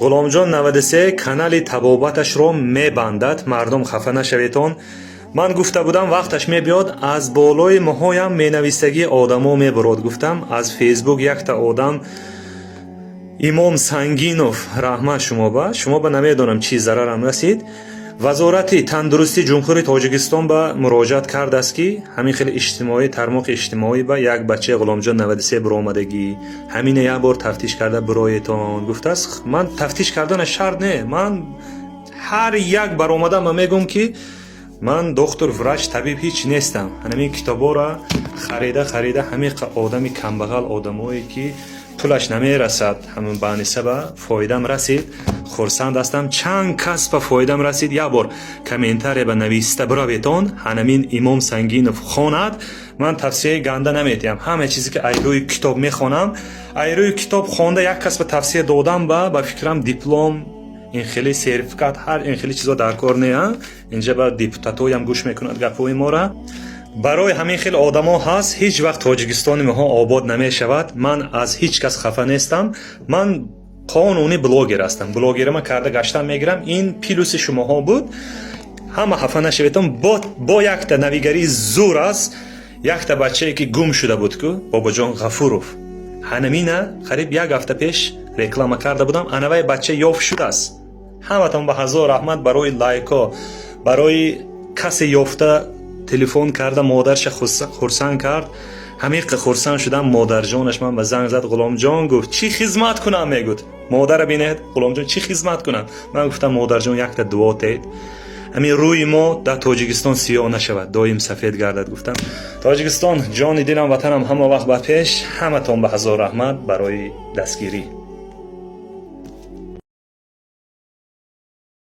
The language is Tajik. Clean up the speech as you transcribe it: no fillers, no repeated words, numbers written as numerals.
ғуломҷон 93 канали табобаташро мебандад. мардум хафа нашаведон. ман гуфта будам вақташ мебиёд аз болои моҳоям менавистагии одамо мебурод. гуфтам аз фейсбук якта одам имом Сангинов, раҳмат шумо ба намедонам чӣ зарарам расид, вазорати тандурустии ҷумҳури Тоҷикистон ба муроҷиат кардааст ки ҳамин хеле иҷтимоӣ, тармоқи иҷтимоӣ ба як бачаи ғуломҷон 93 биромадагӣ ҳамина як бор тафтиш карда бироетон. гуфтааст ман тафтиш карданаш шарт не, ман ҳар як баромада ман мегӯм ки ман доктор, врач, табиб ҳеҷ нестам. ҳамин китобора харида ҳамин одами камбағал, одамое ки пулаш намерасад, ҳамин баъниса ба фоидам расид. хурсанд ҳастам чанд кас ба фоидам расид. як бор комментария ба нависта бироветон, ҳанамин имом Сангинов хонад. ман тавсияи ганда наметиҳам. ҳама чизе ки ай рӯи китоб мехонам, ай рӯи китоб хонда як кас ба тавсия додам ба фикрам диплом, ин хели сертификат, ҳар ин хели чизо дар кор неа. инҷа ба депутатоям гӯш мекунад гапҳои мора. барои ҳамин хел одамо ҳаст, ҳеҷ вақт Тоҷикистони моҳо обод намешавад. ман аз ҳеҷ кас хафа нестам. ман қонунӣ блогер ҳастам. блогерама карда гаштан мегирам. ин плюси шумоҳо буд. ҳама хафа нашаветон. бо якта навигарии зур аст. якта бачае ки гум шуда буд ку Бобоҷон Ғафуров. ҳанамина қариб як ҳафта пеш реклама карда будам. анавай бача ёфт шудааст. ҳаматон ба ҳазор раҳмат барои лайко, барои касе ёфта телефон карда модарша хурсанд кард. ҳамиқа хурсанд шудам. модарҷонаш ман ба занг зад. ғуломҷон гуфт чӣ хизмат кунам? мегӯд модара бинед, ғуломҷон чӣ хизмат кунам? ман гуфтам модарҷон якта дуо теҳед, ҳамин рӯи мо дар Тоҷикистон сиёҳ нашавад, доим сафед гардад. гуфтам Тоҷикистон ҷони дилам, ватанам ҳама вақт ба пеш. ҳаматон ба ҳазор раҳмат барои дастгирӣ.